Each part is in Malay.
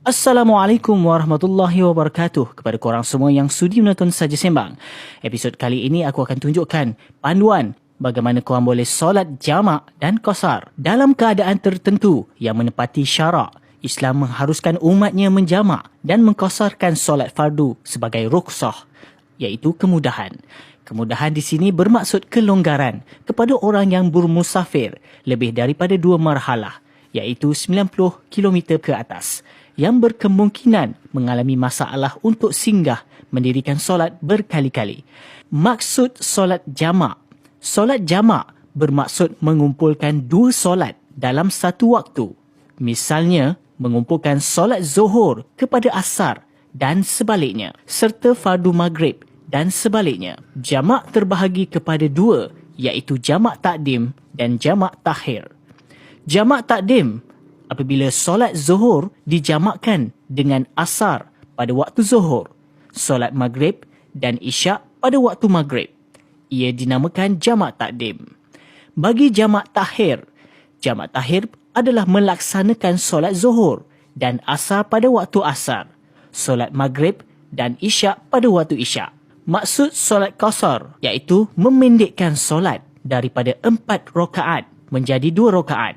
Assalamualaikum warahmatullahi wabarakatuh kepada korang semua yang sudi menonton Saja Sembang. Episod kali ini aku akan tunjukkan panduan bagaimana korang boleh solat jamak dan qasar dalam keadaan tertentu yang menepati syarak. Islam mengharuskan umatnya menjamak dan mengqasarkan solat fardu sebagai rukhsah, iaitu kemudahan. Kemudahan di sini bermaksud kelonggaran kepada orang yang bermusafir lebih daripada 2 marhalah, iaitu 90 km ke atas, yang berkemungkinan mengalami masalah untuk singgah mendirikan solat berkali-kali. Maksud solat jamak. Solat jamak bermaksud mengumpulkan 2 solat dalam satu waktu. Misalnya, mengumpulkan solat zuhur kepada asar dan sebaliknya, serta fardu maghrib dan sebaliknya. Jamak terbahagi kepada 2, iaitu jamak takdim dan jamak takhir. Jamak takdim apabila solat zuhur dijamakkan dengan asar pada waktu zuhur, solat maghrib dan isyak pada waktu maghrib. Ia dinamakan jamak takdim. Bagi jamak takhir adalah melaksanakan solat zuhur dan asar pada waktu asar, solat maghrib dan isyak pada waktu isyak. Maksud solat qasar iaitu memendekkan solat daripada 4 rakaat menjadi 2 rakaat.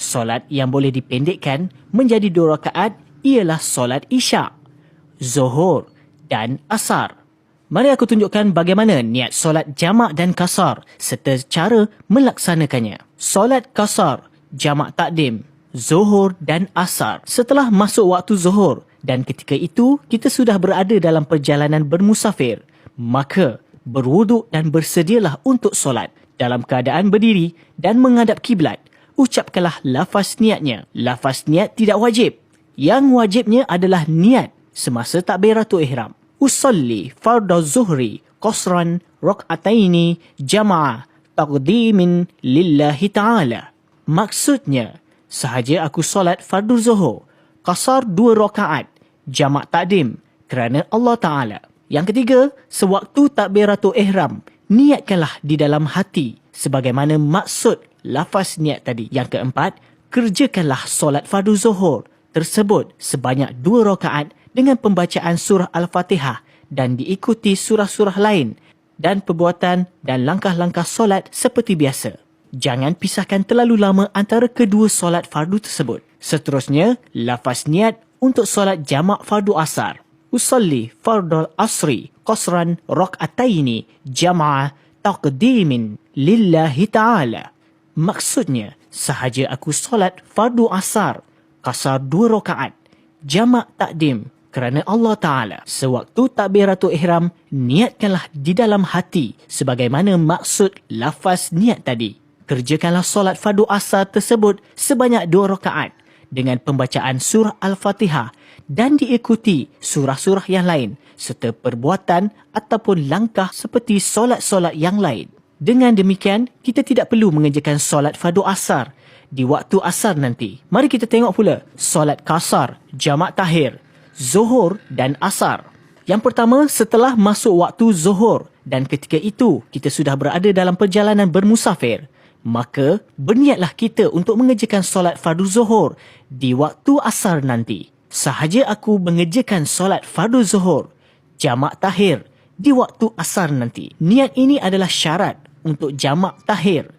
Solat yang boleh dipendekkan menjadi 2 rakaat ialah solat isyak, zuhur dan asar. Mari aku tunjukkan bagaimana niat solat jamak dan qasar serta cara melaksanakannya. Solat qasar, jamak takdim, zuhur dan asar setelah masuk waktu zuhur dan ketika itu kita sudah berada dalam perjalanan bermusafir, maka berwuduk dan bersedialah untuk solat dalam keadaan berdiri dan menghadap kiblat. Ucapkanlah lafaz niatnya. Lafaz niat tidak wajib. Yang wajibnya adalah niat semasa takbiratul ihram. Usalli fardhu zuhri qasran rak'ataini jama'ah taqdimin lillahi ta'ala. Maksudnya, sahaja aku solat fardu zuhur, qasar 2 rakaat, jamak takdim kerana Allah Ta'ala. Yang ketiga, sewaktu takbiratul ihram, niatkanlah di dalam hati sebagaimana maksud lafaz niat tadi. Yang keempat, kerjakanlah solat fardu zuhur tersebut sebanyak 2 rakaat dengan pembacaan surah Al-Fatihah dan diikuti surah-surah lain dan perbuatan dan langkah-langkah solat seperti biasa. Jangan pisahkan terlalu lama antara kedua solat fardu tersebut. Seterusnya, lafaz niat untuk solat jamak fardu asar. Usalli fardal asri qasran rak'ataini jama'ah taqdimin lillahi ta'ala. Maksudnya, sahaja aku solat fardu asar, qasar 2 rakaat, jamak takdim kerana Allah Ta'ala. Sewaktu takbiratul ihram, niatkanlah di dalam hati sebagaimana maksud lafaz niat tadi. Kerjakanlah solat fardu asar tersebut sebanyak 2 rakaat dengan pembacaan surah Al-Fatihah dan diikuti surah-surah yang lain serta perbuatan ataupun langkah seperti solat-solat yang lain. Dengan demikian, kita tidak perlu mengerjakan solat fardu asar di waktu asar nanti. Mari kita tengok pula solat qasar, jamak takhir, zuhur dan asar. Yang pertama, setelah masuk waktu zuhur dan ketika itu kita sudah berada dalam perjalanan bermusafir, maka berniatlah kita untuk mengerjakan solat fardu zuhur di waktu asar nanti. Sahaja aku mengerjakan solat fardu zuhur, jamak takhir di waktu asar nanti. Niat ini adalah syarat untuk jamak takhir.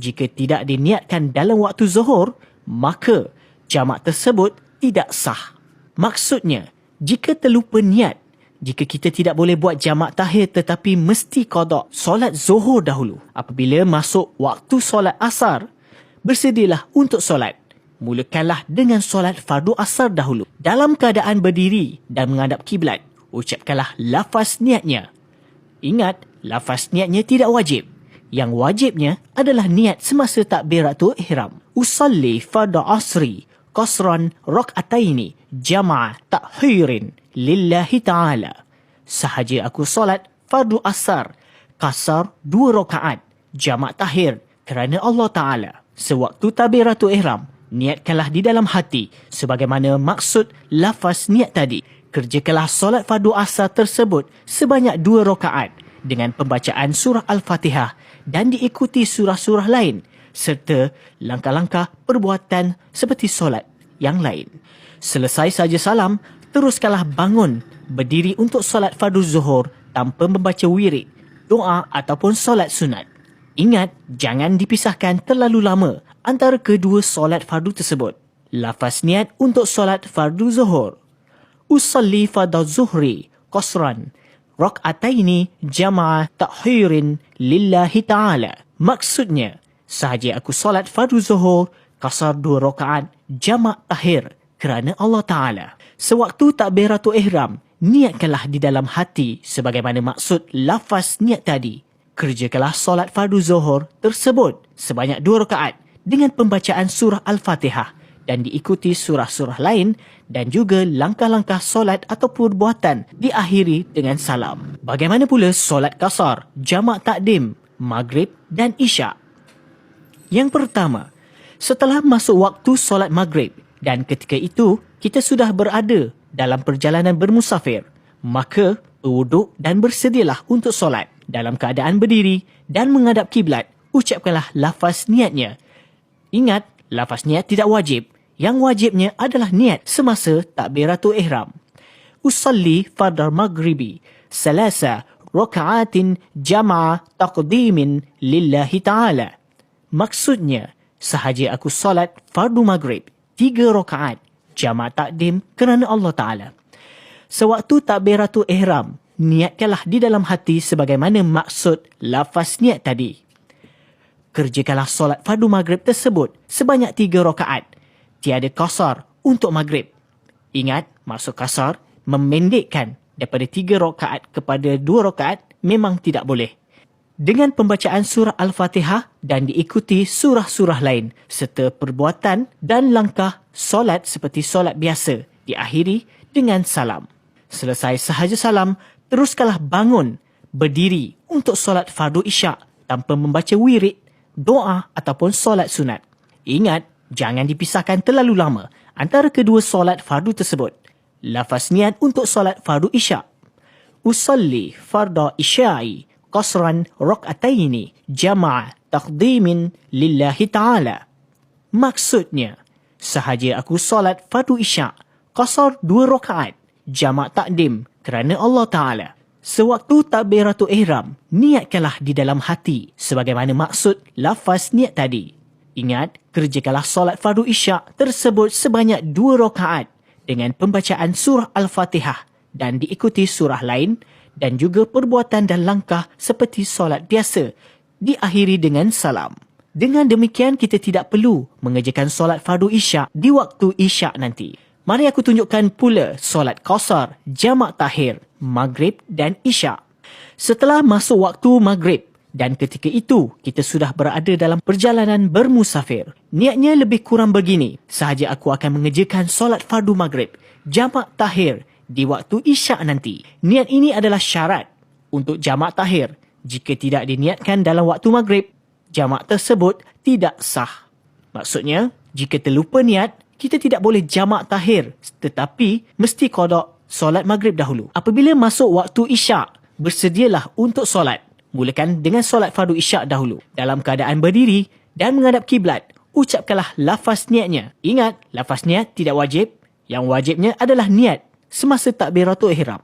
Jika tidak diniatkan dalam waktu zuhur, maka jamak tersebut tidak sah. Maksudnya, jika terlupa niat, jika kita tidak boleh buat jamak takhir tetapi mesti qada solat zuhur dahulu. Apabila masuk waktu solat asar, bersedialah untuk solat. Mulakanlah dengan solat fardu asar dahulu. Dalam keadaan berdiri dan menghadap kiblat, ucapkanlah lafaz niatnya. Ingat, lafaz niatnya tidak wajib. Yang wajibnya adalah niat semasa takbiratul ihram. Usalli fardhu asri qasran rak'ataini jama'ah takhirin lillahi ta'ala. Sahaja aku solat fardu asar, qasar 2 rakaat, jamak takhir kerana Allah Ta'ala. Sewaktu takbiratul ihram, niatkanlah di dalam hati sebagaimana maksud lafaz niat tadi. Kerjakanlah solat fardu asar tersebut sebanyak 2 rakaat dengan pembacaan surah Al-Fatihah dan diikuti surah-surah lain serta langkah-langkah perbuatan seperti solat yang lain. Selesai saja salam, teruskanlah bangun, berdiri untuk solat fardu zuhur tanpa membaca wirid, doa ataupun solat sunat. Ingat, jangan dipisahkan terlalu lama antara kedua solat fardu tersebut. Lafaz niat untuk solat fardu zuhur. Usalli fardhu zuhri qasran rak'ataini jama'a ta'khirin lillahi ta'ala. Maksudnya, sahaja aku solat fardu zuhur qasar 2 rakaat jama' takhir kerana Allah Ta'ala. Sewaktu takbiratul ihram, niatkanlah di dalam hati sebagaimana maksud lafaz niat tadi. Kerjakanlah solat fardu zuhur tersebut sebanyak 2 rakaat dengan pembacaan surah Al-Fatihah dan diikuti surah-surah lain dan juga langkah-langkah solat atau perbuatan diakhiri dengan salam. Bagaimana pula solat qasar, jamak takdim, maghrib dan isyak? Yang pertama, setelah masuk waktu solat maghrib dan ketika itu kita sudah berada dalam perjalanan bermusafir, maka berwuduk dan bersedialah untuk solat. Dalam keadaan berdiri dan menghadap kiblat, ucapkanlah lafaz niatnya. Ingat, lafaz niat tidak wajib. Yang wajibnya adalah niat semasa takbiratul ihram. Usalli fardal maghribi salasa raka'atin jama'a taqdimin lillahi ta'ala. Maksudnya, sahaja aku solat fardu maghrib 3 rakaat jama' takdim kerana Allah Ta'ala. Sewaktu takbiratul ihram, niatkanlah di dalam hati sebagaimana maksud lafaz niat tadi. Kerjakanlah solat fardu maghrib tersebut sebanyak 3 rakaat. Tiada qasar untuk maghrib. Ingat, maksud qasar memendekkan daripada 3 rakaat kepada 2 rakaat memang tidak boleh. Dengan pembacaan surah Al-Fatihah dan diikuti surah-surah lain serta perbuatan dan langkah solat seperti solat biasa diakhiri dengan salam. Selesai sahaja salam, teruskanlah bangun, berdiri untuk solat fardu isyak tanpa membaca wirid, doa ataupun solat sunat. Ingat, jangan dipisahkan terlalu lama antara kedua solat fardu tersebut. Lafaz niat untuk solat fardu isyak. Usalli fardha isya'i qasran rak'ataini jama'a taqdimin lillahi ta'ala. Maksudnya, sahaja aku solat fardu isyak qasar 2 rakaat jama' takdim kerana Allah Ta'ala. Sewaktu takbiratul ihram, niatkanlah di dalam hati sebagaimana maksud lafaz niat tadi. Ingat, kerjakanlah solat fardu isyak tersebut sebanyak 2 rakaat dengan pembacaan surah Al-Fatihah dan diikuti surah lain dan juga perbuatan dan langkah seperti solat biasa diakhiri dengan salam. Dengan demikian, kita tidak perlu mengerjakan solat fardu isyak di waktu isyak nanti. Mari aku tunjukkan pula solat qasar, jamak takhir, maghrib dan isyak. Setelah masuk waktu maghrib, dan ketika itu, kita sudah berada dalam perjalanan bermusafir. Niatnya lebih kurang begini. Sahaja aku akan mengerjakan solat fardu maghrib, jamak takhir di waktu isyak nanti. Niat ini adalah syarat untuk jamak takhir. Jika tidak diniatkan dalam waktu maghrib, jamak tersebut tidak sah. Maksudnya, jika terlupa niat, kita tidak boleh jamak takhir. Tetapi, mesti qada solat maghrib dahulu. Apabila masuk waktu isyak, bersedialah untuk solat. Mulakan dengan solat fardu isyak dahulu. Dalam keadaan berdiri dan menghadap kiblat, ucapkanlah lafaz niatnya. Ingat, lafaz niat tidak wajib. Yang wajibnya adalah niat semasa takbiratul ihram.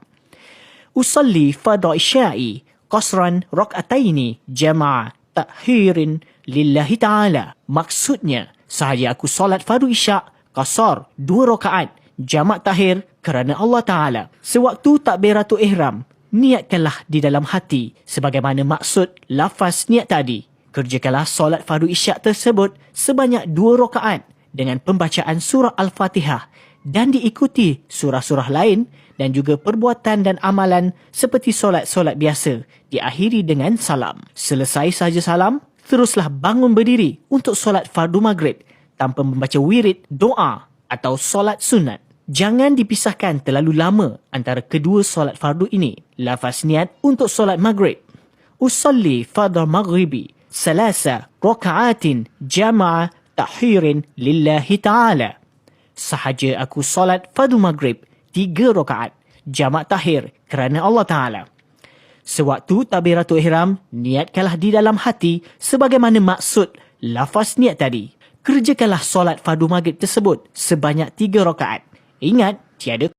Usalli fardha isya'i qasran rak'ataini jama'a ta'khirin lillahi ta'ala. Maksudnya, sahaja aku solat fardu isyak qasar 2 rakaat jamak takhir kerana Allah Ta'ala. Sewaktu takbiratul ihram, niatkanlah di dalam hati sebagaimana maksud lafaz niat tadi. Kerjakanlah solat fardu isyak tersebut sebanyak 2 rakaat dengan pembacaan surah Al-Fatihah dan diikuti surah-surah lain dan juga perbuatan dan amalan seperti solat-solat biasa diakhiri dengan salam. Selesai sahaja salam, teruslah bangun berdiri untuk solat fardu maghrib tanpa membaca wirid, doa atau solat sunat. Jangan dipisahkan terlalu lama antara kedua solat fardu ini. Lafaz niat untuk solat maghrib. Usalli fardal maghribi salasa raka'atin jama'a takhirin lillahi ta'ala. Sahaja aku solat fardu maghrib 3 rakaat jamak takhir kerana Allah Ta'ala. Sewaktu takbiratul ihram, niatkanlah di dalam hati sebagaimana maksud lafaz niat tadi. Kerjakanlah solat fardu maghrib tersebut sebanyak 3 rakaat. Ingat, tiada